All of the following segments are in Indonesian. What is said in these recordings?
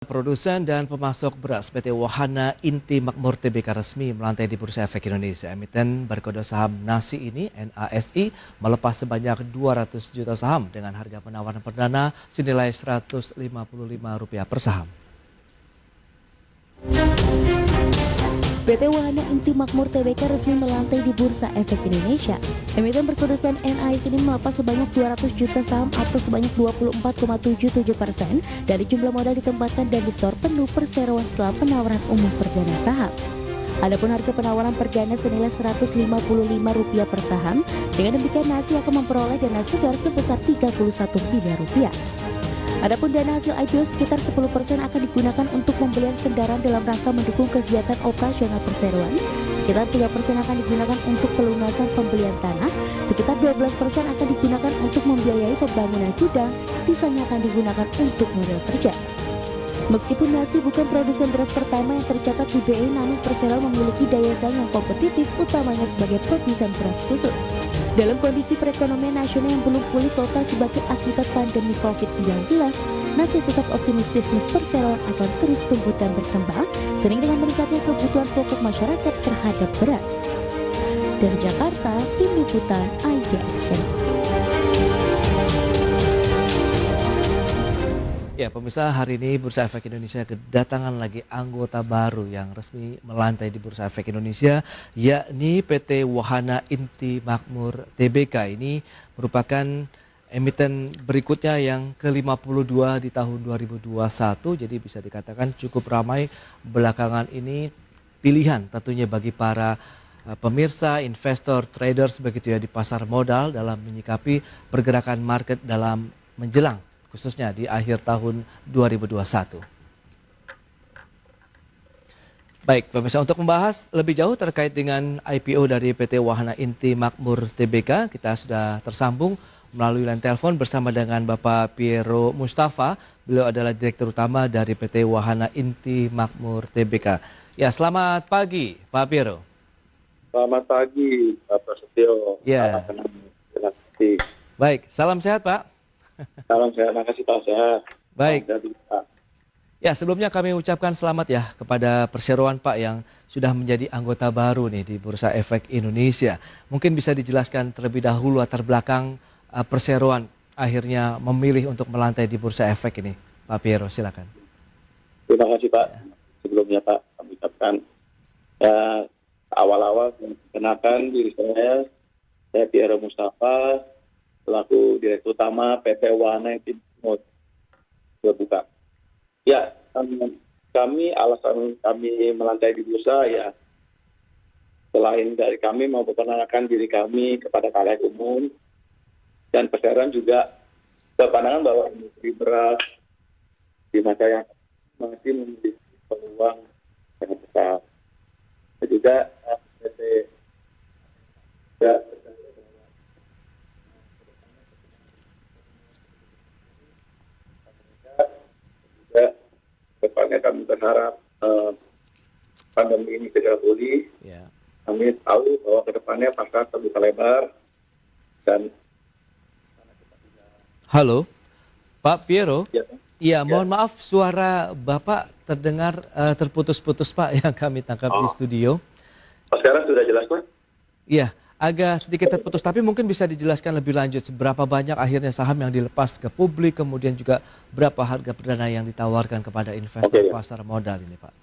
Produsen dan pemasok beras PT Wahana Inti Makmur Tbk resmi melantai di Bursa Efek Indonesia. Emiten berkode saham NASI ini, NASI, melepas sebanyak 200 juta saham dengan harga penawaran perdana senilai Rp155 per saham. PT Wahana Inti Makmur Tbk resmi melantai di Bursa Efek Indonesia. Emiten berkodesan NAS ini melepas sebanyak 200 juta saham atau sebanyak 24,77% dari jumlah modal ditempatkan dan di-store penuh perseroan setelah penawaran umum perdana saham. Adapun harga penawaran perdana senilai Rp155 per saham. Dengan demikian NASI akan memperoleh dana segar sebesar Rp31 miliar. Adapun dana hasil IPO sekitar 10% akan digunakan untuk pembelian kendaraan dalam rangka mendukung kegiatan operasional perseroan, sekitar 3% akan digunakan untuk pelunasan pembelian tanah, sekitar 12% akan digunakan untuk membiayai pembangunan gudang, sisanya akan digunakan untuk modal kerja. Meskipun NASI bukan produsen beras pertama yang tercatat di BI, namun Persero memiliki daya saing yang kompetitif, utamanya sebagai produsen beras khusus. Dalam kondisi perekonomian nasional yang belum pulih total sebagai akibat pandemi COVID-19, NASI tetap optimis bisnis perseroan akan terus tumbuh dan berkembang, sering dengan meningkatnya kebutuhan pokok masyarakat terhadap beras. Dari Jakarta, Tim Liputan ID Action. Ya, pemirsa, hari ini Bursa Efek Indonesia kedatangan lagi anggota baru yang resmi melantai di Bursa Efek Indonesia, yakni PT Wahana Inti Makmur Tbk. Ini merupakan emiten berikutnya yang ke-52 di tahun 2021, jadi bisa dikatakan cukup ramai belakangan ini, pilihan tentunya bagi para pemirsa, investor, traders begitu ya di pasar modal dalam menyikapi pergerakan market dalam menjelang khususnya di akhir tahun 2021. Baik, pemirsa, untuk membahas lebih jauh terkait dengan IPO dari PT Wahana Inti Makmur Tbk, kita sudah tersambung melalui line telepon bersama dengan Bapak Piero Mustafa. Beliau adalah Direktur Utama dari PT Wahana Inti Makmur Tbk. Ya, selamat pagi Pak Piero. Selamat pagi Pak Prasetyo. Ya. Terima kasih. Baik, salam sehat Pak. Salam sehat, makasih Pak, sehat. Baik. Pak. Ya, sebelumnya kami ucapkan selamat ya kepada perseroan Pak yang sudah menjadi anggota baru nih di Bursa Efek Indonesia. Mungkin bisa dijelaskan terlebih dahulu latar belakang perseroan akhirnya memilih untuk melantai di Bursa Efek ini. Pak Piero, silakan. Terima kasih Pak. Sebelumnya Pak, kami ucapkan ya, awal-awal mengenalkan diri saya Piero Mustafa, selaku Direktur Utama PT Wahana Inti Makmur Tbk. Ya, kami alasan kami melantai di bursa ya, selain dari kami mau memperkenalkan diri kami kepada khalayak umum dan perseroan juga berpandangan bahwa industri beras di masa yang masih memiliki peluang yang besar. Dan juga PT depannya kami berharap pandemi ini segera pulih. Ya. Kami tahu bahwa ke depannya pasar terbuka lebar dan Halo, Pak Piero. ya, Iya, mohon maaf suara Bapak terdengar terputus-putus Pak yang kami tangkap di studio. sekarang sudah jelas Pak? Iya, agak sedikit terputus, tapi mungkin bisa dijelaskan lebih lanjut seberapa banyak akhirnya saham yang dilepas ke publik, kemudian juga berapa harga perdana yang ditawarkan kepada investor pasar modal ini Pak.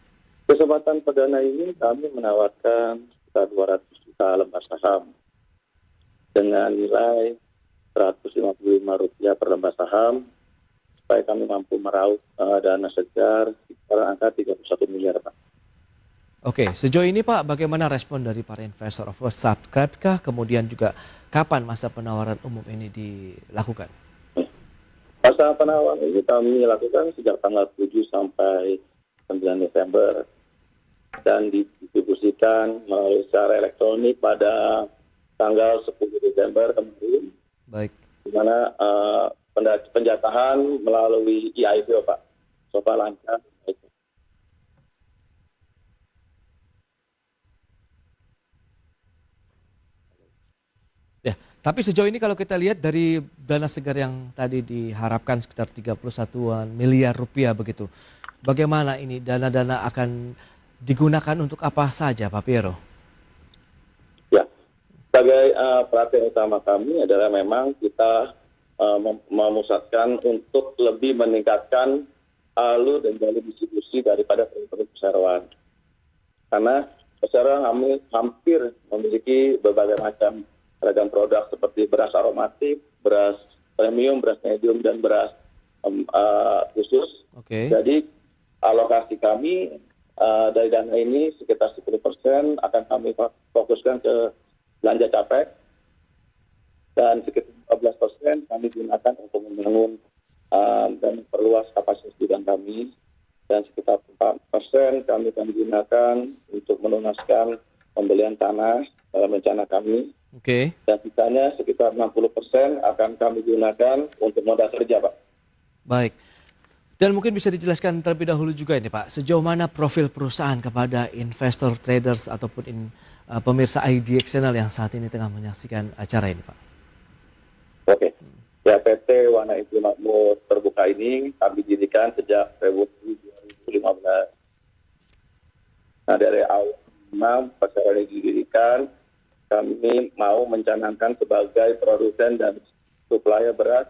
Kesempatan perdana ini kami menawarkan sekitar 200 juta lembar saham dengan nilai Rp155 per lembar saham supaya kami mampu meraup dana segar sekitar angka 31 miliar Pak. Oke, sejauh ini Pak bagaimana respon dari para investor? Subscribe kah? Kemudian juga kapan masa penawaran umum ini dilakukan? Masa penawaran ini kami lakukan sejak tanggal 7 sampai 9 Desember dan didistribusikan melalui secara elektronik pada tanggal 10 Desember kemarin. Baik. Di mana penjatahan melalui IPO Pak. Sofa lancar. Ya, tapi sejauh ini kalau kita lihat dari dana segar yang tadi diharapkan sekitar 31-an miliar rupiah begitu. Bagaimana ini dana-dana akan digunakan untuk apa saja, Pak Piero? Ya, sebagai perhatian utama kami adalah memang kita memusatkan untuk lebih meningkatkan alur dan jalur distribusi daripada produk perseroan. Karena perseroan kami hampir memiliki berbagai macam ragam produk seperti beras aromatik, beras premium, beras medium, dan beras khusus. Oke. Jadi alokasi kami dari dana ini sekitar 10% akan kami fokuskan ke belanja capek, dan sekitar 14% kami gunakan untuk membangun dan perluas kapasitas gudang kami, dan sekitar 4% kami akan gunakan untuk melunaskan pembelian tanah dalam rencana kami. Oke. Dan sisanya sekitar 60% akan kami gunakan untuk modal kerja, Pak. Baik. Dan mungkin bisa dijelaskan terlebih dahulu juga ini Pak, sejauh mana profil perusahaan kepada investor, traders, ataupun pemirsa IDX Channel yang saat ini tengah menyaksikan acara ini Pak? Oke. Ya, PT Wahana Inti Makmur Terbuka ini kami dirikan sejak Februari 2015. Nah, dari awal perseroan didirikan, kami mau mencanangkan sebagai produsen dan supplier beras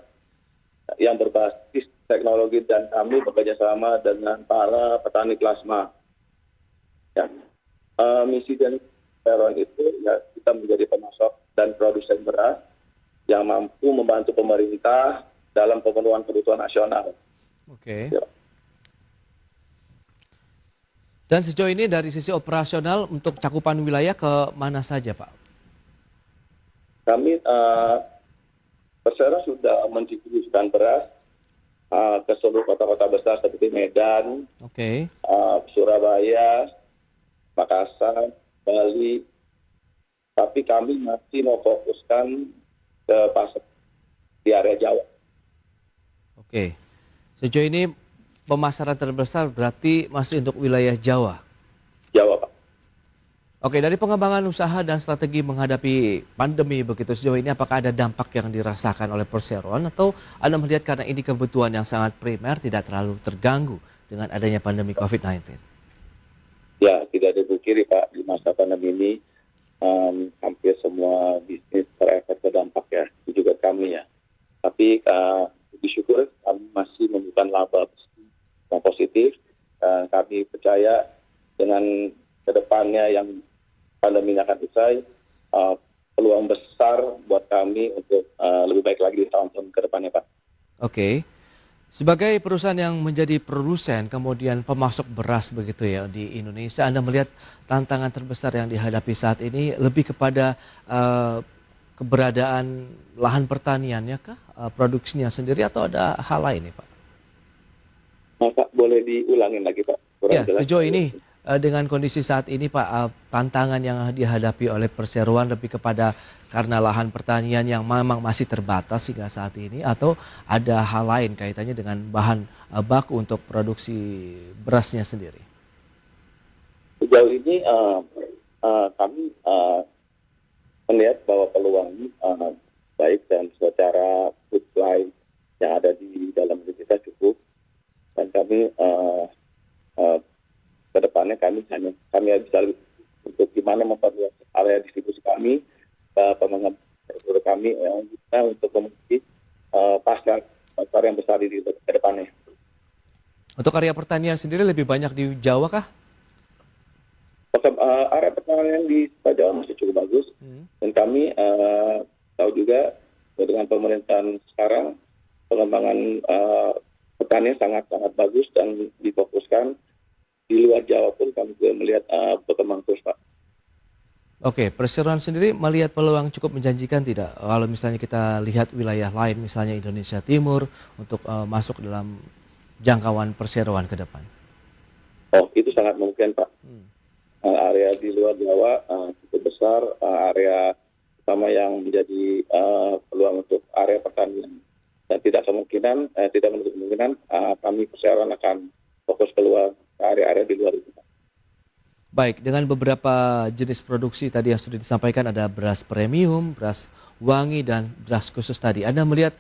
yang berbasis teknologi, dan kami bekerja sama dengan para petani plasma. Ya. Misi dan perseroan itu ya kita menjadi pemasok dan produsen beras yang mampu membantu pemerintah dalam pemenuhan kebutuhan nasional. Oke. Ya. Dan sejauh ini dari sisi operasional untuk cakupan wilayah ke mana saja Pak? Kami perseroan sudah mendistribusikan beras ke seluruh kota-kota besar seperti Medan, Oke. Surabaya, Makassar, Bali. Tapi kami masih mau fokuskan ke pasar di area Jawa. Oke. Sejauh ini pemasaran terbesar berarti masih untuk wilayah Jawa. Jawa, Pak. Oke, dari pengembangan usaha dan strategi menghadapi pandemi begitu sejauh ini, apakah ada dampak yang dirasakan oleh perseroan atau Anda melihat karena ini kebutuhan yang sangat primer tidak terlalu terganggu dengan adanya pandemi COVID-19? Ya, tidak dipungkiri Pak, di masa pandemi ini hampir semua bisnis terefek terdampak ya, itu juga kami ya. Tapi disyukur kami masih menemukan laba yang positif. Kami percaya dengan kedepannya yang pandemi akan usai, peluang besar buat kami untuk lebih baik lagi di tahun-tahun ke depannya, Pak. Oke. Sebagai perusahaan yang menjadi produsen kemudian pemasok beras begitu ya di Indonesia, Anda melihat tantangan terbesar yang dihadapi saat ini lebih kepada keberadaan lahan pertaniannya kah, produksinya sendiri, atau ada hal lain nih Pak? Pak, boleh diulangin lagi Pak? Ya, sejauh ini dengan kondisi saat ini Pak, tantangan yang dihadapi oleh perseroan lebih kepada karena lahan pertanian yang memang masih terbatas hingga saat ini, atau ada hal lain kaitannya dengan bahan baku untuk produksi berasnya sendiri? Sejauh ini kami melihat bahwa peluang ini baik, dan secara supply yang ada di dalam negeri kita cukup, dan kami ke depannya kami bisa lebih untuk gimana memperluas area distribusi kami, pengembangan produk kami untuk memiliki pasar yang besar di ke depannya. Untuk area pertanian sendiri lebih banyak di Jawa kah? Area pertanian di Jawa masih cukup bagus, dan kami tahu juga dengan pemerintahan sekarang pengembangan pertanian sangat-sangat bagus dan difokuskan. Di luar Jawa pun kami juga melihat berkembang terus, Pak. Oke, perseroan sendiri melihat peluang cukup menjanjikan tidak? Kalau misalnya kita lihat wilayah lain, misalnya Indonesia Timur, untuk masuk dalam jangkauan perseroan ke depan? Oh, itu sangat mungkin, Pak. Area di luar Jawa cukup besar, area utama yang menjadi peluang untuk area pertanian. Dan tidak menutup kemungkinan kami perseroan akan fokus keluar ke area-area di luar itu. Baik, dengan beberapa jenis produksi tadi yang sudah disampaikan, ada beras premium, beras wangi, dan beras khusus tadi. Anda melihat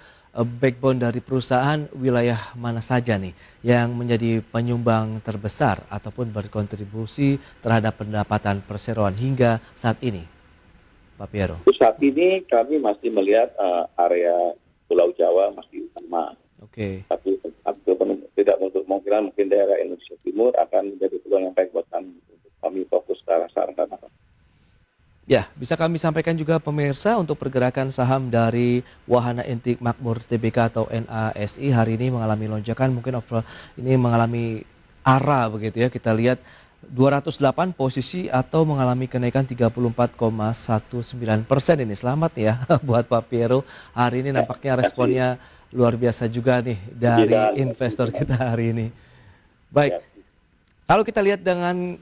backbone dari perusahaan, wilayah mana saja nih yang menjadi penyumbang terbesar ataupun berkontribusi terhadap pendapatan perseroan hingga saat ini, Pak Piero? Saat ini kami masih melihat area Pulau Jawa masih utama. Oke. Tapi tidak untuk kemungkinan mungkin daerah Indonesia Timur akan menjadi peluang yang baik buat kami untuk kami fokus ke arah sana. Ya, bisa kami sampaikan juga pemirsa untuk pergerakan saham dari Wahana Inti Makmur Tbk atau NASI hari ini mengalami lonjakan, mungkin ini mengalami arah begitu ya. Kita lihat 208 posisi atau mengalami kenaikan 34,19% ini. Selamat ya buat Pak Piero. Hari ini nampaknya responnya luar biasa juga nih dari investor kita hari ini. Baik, kalau kita lihat dengan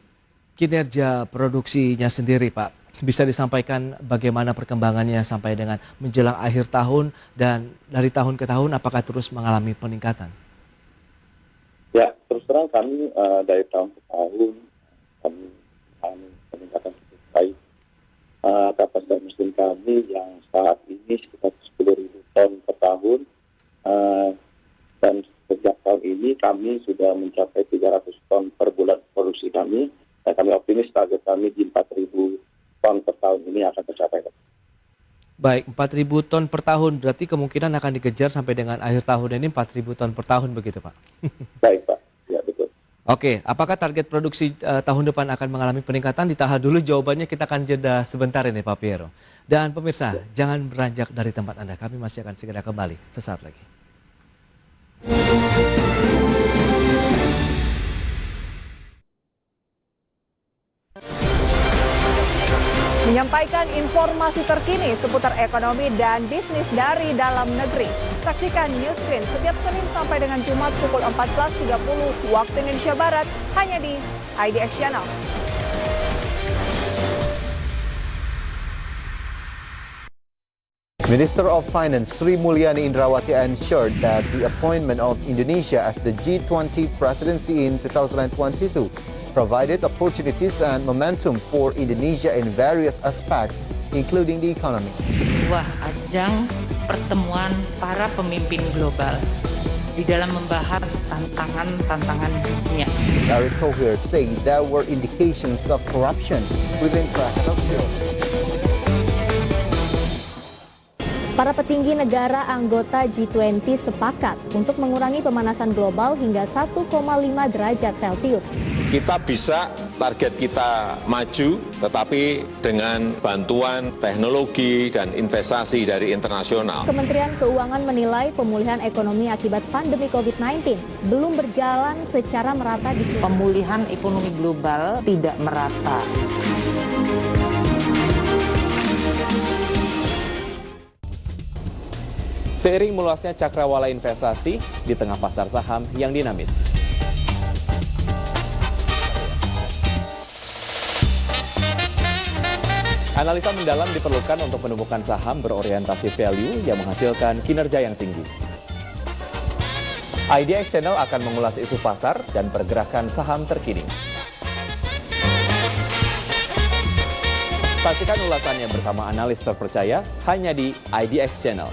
kinerja produksinya sendiri Pak, bisa disampaikan bagaimana perkembangannya sampai dengan menjelang akhir tahun dan dari tahun ke tahun apakah terus mengalami peningkatan? Ya, terus terang kami dari tahun ke tahun kami mengalami peningkatan cukup baik. Kapasitas mesin kami yang saat ini sekitar 10.000 ton per tahun, dan sejak tahun ini kami sudah mencapai 300 ton per bulan produksi kami. Dan kami optimis target kami di 4.000 ton per tahun ini akan tercapai. Baik, 4.000 ton per tahun berarti kemungkinan akan dikejar sampai dengan akhir tahun ini 4.000 ton per tahun begitu Pak? Baik Pak, ya betul. Oke, apakah target produksi tahun depan akan mengalami peningkatan? Ditahan dulu jawabannya, kita akan jeda sebentar ini Pak Piero. Dan pemirsa, jangan beranjak dari tempat Anda, kami masih akan segera kembali sesaat lagi. Menyampaikan informasi terkini seputar ekonomi dan bisnis dari dalam negeri. Saksikan Newscreen setiap Senin sampai dengan Jumat pukul 14.30 waktu Indonesia Barat hanya di IDX Channel. Minister of Finance Sri Mulyani Indrawati ensured that the appointment of Indonesia as the G20 presidency in 2022 provided opportunities and momentum for Indonesia in various aspects, including the economy. Sebuah ajang pertemuan para pemimpin global di dalam membahas tantangan-tantangan dunia. Erick Thohir said there were indications of corruption within President Xi. Para petinggi negara anggota G20 sepakat untuk mengurangi pemanasan global hingga 1,5 derajat Celcius. Kita bisa target kita maju, tetapi dengan bantuan teknologi dan investasi dari internasional. Kementerian Keuangan menilai pemulihan ekonomi akibat pandemi COVID-19 belum berjalan secara merata di seluruh. Pemulihan ekonomi global tidak merata. Seiring meluasnya cakrawala investasi di tengah pasar saham yang dinamis. Analisa mendalam diperlukan untuk menemukan saham berorientasi value yang menghasilkan kinerja yang tinggi. IDX Channel akan mengulas isu pasar dan pergerakan saham terkini. Saksikan ulasannya bersama analis terpercaya hanya di IDX Channel.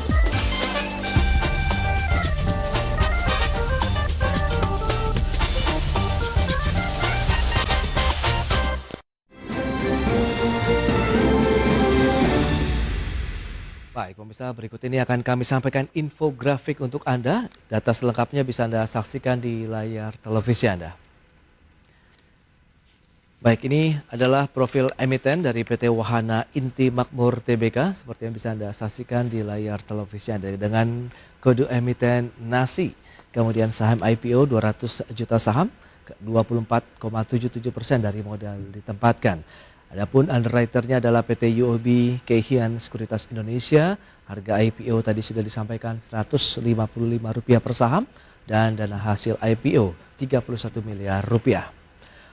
Baik, pemirsa, berikut ini akan kami sampaikan infografik untuk Anda. Data selengkapnya bisa Anda saksikan di layar televisi Anda. Baik, ini adalah profil emiten dari PT Wahana Inti Makmur Tbk, seperti yang bisa Anda saksikan di layar televisi Anda dengan kode emiten NASI. Kemudian saham IPO 200 juta saham, 24,77% dari modal ditempatkan. Adapun underwriternya adalah PT UOB Kay Hian Sekuritas Indonesia. Harga IPO tadi sudah disampaikan Rp155 per saham dan dana hasil IPO Rp31 miliar.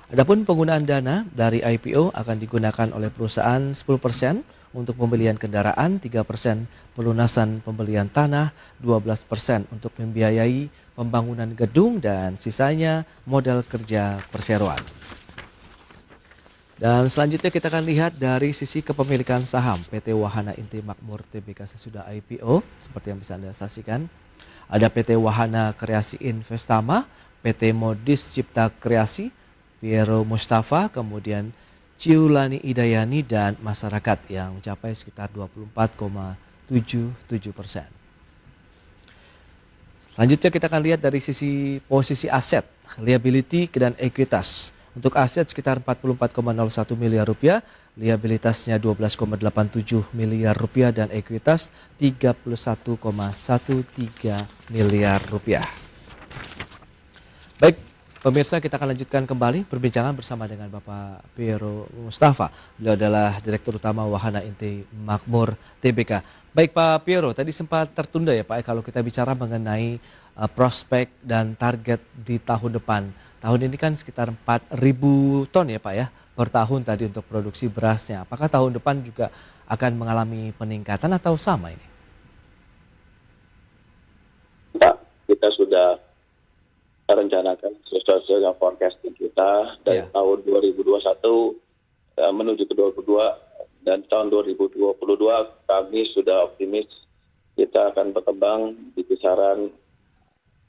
Adapun penggunaan dana dari IPO akan digunakan oleh perusahaan 10% untuk pembelian kendaraan, 3% pelunasan pembelian tanah, 12% untuk membiayai pembangunan gedung dan sisanya modal kerja perseroan. Dan selanjutnya kita akan lihat dari sisi kepemilikan saham PT Wahana Inti Makmur Tbk sesudah IPO. Seperti yang bisa Anda saksikan. Ada PT Wahana Kreasi Investama, PT Modis Cipta Kreasi, Piero Mustafa, kemudian Ciulani Idayani dan masyarakat yang mencapai sekitar 24,77%. Selanjutnya kita akan lihat dari sisi posisi aset, liability dan ekuitas. Untuk aset sekitar 44,01 miliar rupiah, liabilitasnya 12,87 miliar rupiah dan ekuitas 31,13 miliar rupiah. Baik, pemirsa, kita akan lanjutkan kembali perbincangan bersama dengan Bapak Piero Mustafa. Beliau adalah Direktur Utama Wahana Inti Makmur Tbk. Baik Pak Piero, tadi sempat tertunda ya Pak kalau kita bicara mengenai prospek dan target di tahun depan. Tahun ini kan sekitar 4.000 ton ya Pak ya per tahun tadi untuk produksi berasnya. Apakah tahun depan juga akan mengalami peningkatan atau sama ini? Pak, kita sudah merencanakan sesuai dengan forecasting kita dari tahun 2021 menuju ke 2022 dan tahun 2022 kami sudah optimis kita akan berkembang di kisaran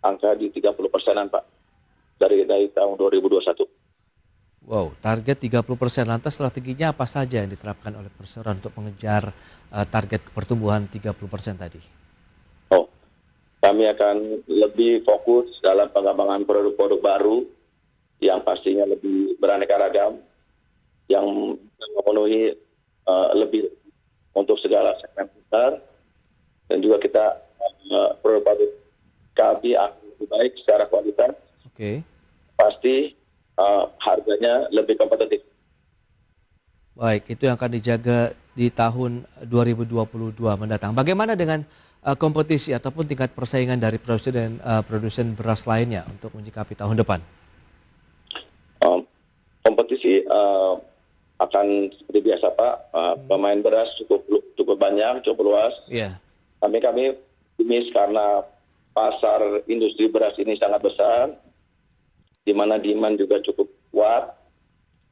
angka di 30%-an Pak. Dari tahun 2021. Wow, target 30%. Lantas strateginya apa saja yang diterapkan oleh perseroan untuk mengejar target pertumbuhan 30% tadi? Oh, kami akan lebih fokus dalam pengembangan produk-produk baru yang pastinya lebih beraneka ragam, yang memenuhi lebih untuk segala segmen besar, dan juga kita produk-produk kami akan lebih baik secara kualitas. Oke. Pasti harganya lebih kompetitif. Baik, itu yang akan dijaga di tahun 2022 mendatang. Bagaimana dengan kompetisi ataupun tingkat persaingan dari produsen beras lainnya untuk menyikapi tahun depan? Kompetisi akan seperti biasa Pak. Pemain beras cukup banyak, cukup luas. Iya. Kami optimis karena pasar industri beras ini sangat besar, di mana demand juga cukup kuat.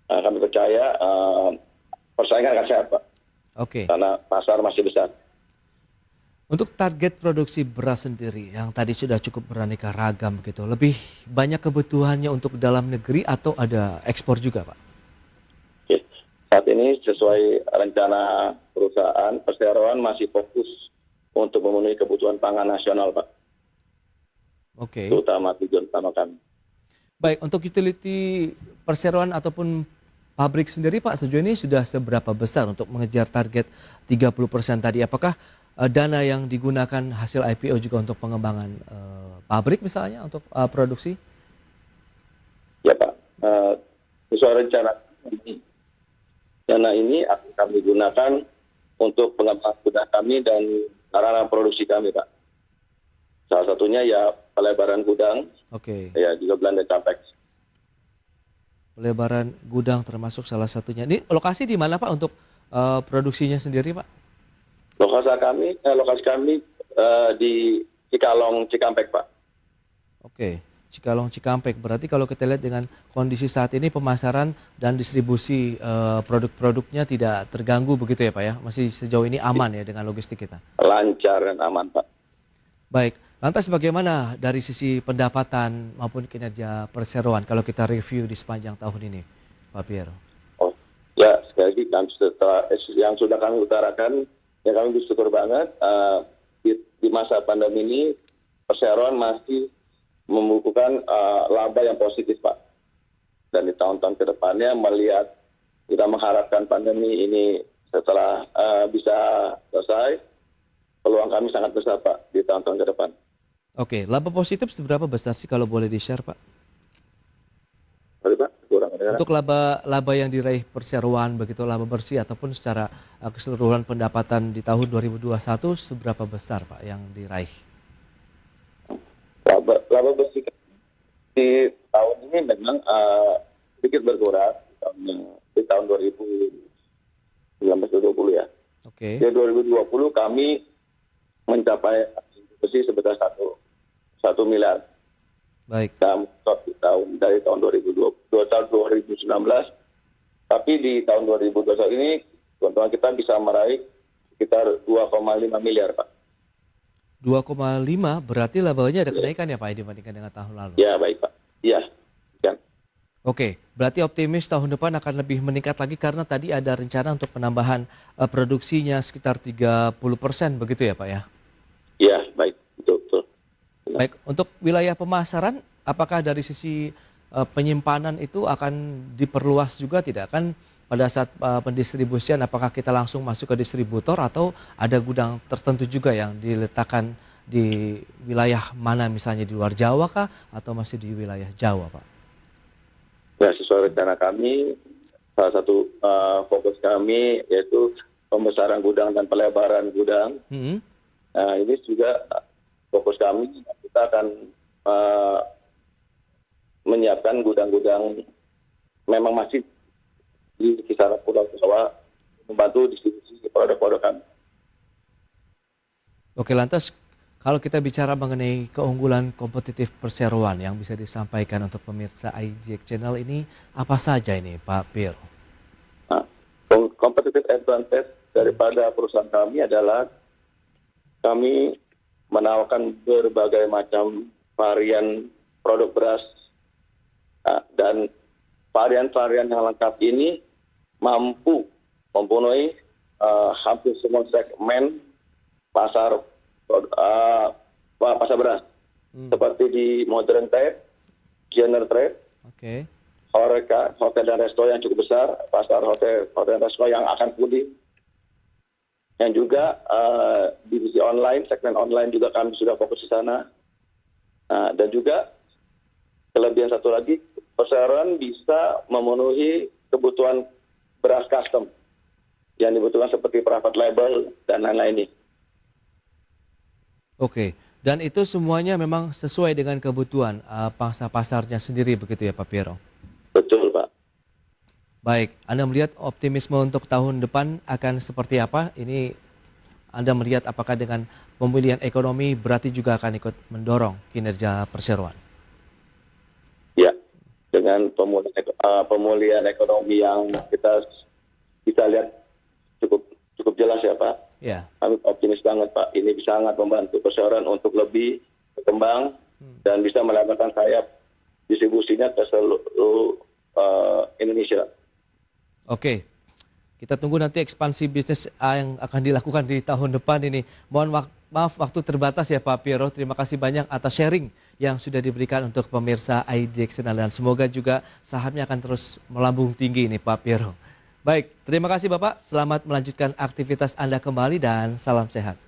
Kami percaya persaingan akan sehat Pak. Oke. Karena pasar masih besar. Untuk target produksi beras sendiri yang tadi sudah cukup beraneka ragam gitu, lebih banyak kebutuhannya untuk dalam negeri atau ada ekspor juga Pak? Oke. Saat ini sesuai rencana perusahaan, perseroan masih fokus untuk memenuhi kebutuhan pangan nasional Pak. Oke. Terutama tujuan utama kami. Baik, untuk utility perseroan ataupun pabrik sendiri Pak, sejauh ini sudah seberapa besar untuk mengejar target 30% tadi? Apakah dana yang digunakan hasil IPO juga untuk pengembangan pabrik misalnya untuk produksi? Ya Pak, sesuai rencana dana ini akan kami gunakan untuk pengembangan gudang kami dan sarana produksi kami Pak. Salah satunya ya pelebaran gudang, ya juga Belanda Capex. Pelebaran gudang termasuk salah satunya. Ini lokasi di mana Pak untuk produksinya sendiri Pak? Lokasi kami di Cikalong Cikampek Pak. Oke, Cikalong Cikampek. Berarti kalau kita lihat dengan kondisi saat ini pemasaran dan distribusi produk-produknya tidak terganggu begitu ya Pak ya? Masih sejauh ini aman ya dengan logistik kita? Lancar dan aman Pak. Baik. Lantas bagaimana dari sisi pendapatan maupun kinerja perseroan kalau kita review di sepanjang tahun ini, Pak Piero? Oh, ya sekali lagi setelah yang sudah kami utarakan, ya kami bersyukur banget di masa pandemi ini perseroan masih membukukan laba yang positif Pak. Dan di tahun-tahun ke depannya melihat kita mengharapkan pandemi ini setelah bisa selesai, peluang kami sangat besar Pak di tahun-tahun ke depan. Oke, laba positif seberapa besar sih kalau boleh di-share Pak? Sorry Pak, kurang ada. Untuk laba yang diraih perseroan begitu, laba bersih ataupun secara keseluruhan pendapatan di tahun 2021 seberapa besar Pak yang diraih? Laba bersih di tahun ini memang sedikit berkurang di tahun 2019-2020 ya. Oke. Di 2020 kami mencapai bersih sebesar 1 miliar. Baik. Dari tahun 2019 Tapi di tahun 2021 ini keuntungan kita bisa meraih sekitar 2,5 miliar, Pak. 2,5 berarti labanya ada kenaikan ya Pak dibandingkan dengan tahun lalu? Ya, baik Pak. Iya, kan. Oke, berarti optimis tahun depan akan lebih meningkat lagi karena tadi ada rencana untuk penambahan produksinya sekitar 30% begitu ya Pak ya? Iya, baik. Betul. Baik, untuk wilayah pemasaran, apakah dari sisi penyimpanan itu akan diperluas juga tidak? Kan pada saat pendistribusian apakah kita langsung masuk ke distributor atau ada gudang tertentu juga yang diletakkan di wilayah mana, misalnya di luar Jawa kah atau masih di wilayah Jawa Pak? Ya, sesuai rencana kami, salah satu fokus kami yaitu pembesaran gudang dan pelebaran gudang. Nah, ini juga fokus kami, kita akan menyiapkan gudang-gudang memang masih di kisaran Pulau Jawa, membantu distribusi produk-produk kami. Oke, lantas kalau kita bicara mengenai keunggulan kompetitif perseroan yang bisa disampaikan untuk pemirsa IDX Channel ini, apa saja ini Pak Pir? Nah, competitive advantage daripada perusahaan kami adalah kami menawarkan berbagai macam varian produk beras, dan varian-varian yang lengkap ini mampu mempenuhi hampir semua segmen pasar beras, seperti di modern trade, general trade, Horeca, hotel dan resto yang cukup besar, pasar hotel dan resto yang akan pulih, yang juga divisi online, segmen online juga kami sudah fokus di sana, dan juga kelebihan satu lagi, perseroan bisa memenuhi kebutuhan beras custom yang dibutuhkan seperti private label dan lain-lain ini. Oke, dan itu semuanya memang sesuai dengan kebutuhan pangsa pasarnya sendiri begitu ya Pak Piero? Betul Pak. Baik, Anda melihat optimisme untuk tahun depan akan seperti apa? Ini Anda melihat apakah dengan pemulihan ekonomi berarti juga akan ikut mendorong kinerja perseroan? Ya, dengan pemulihan ekonomi yang kita bisa lihat cukup jelas ya Pak. Ya. Kami optimis banget Pak. Ini bisa sangat membantu perseroan untuk lebih berkembang dan bisa melebarkan sayap distribusinya ke seluruh Indonesia. Oke, kita tunggu nanti ekspansi bisnis yang akan dilakukan di tahun depan ini. Mohon maaf waktu terbatas ya Pak Piero. Terima kasih banyak atas sharing yang sudah diberikan untuk pemirsa IDX Channel dan semoga juga sahamnya akan terus melambung tinggi ini Pak Piero. Baik, terima kasih Bapak. Selamat melanjutkan aktivitas Anda kembali dan salam sehat.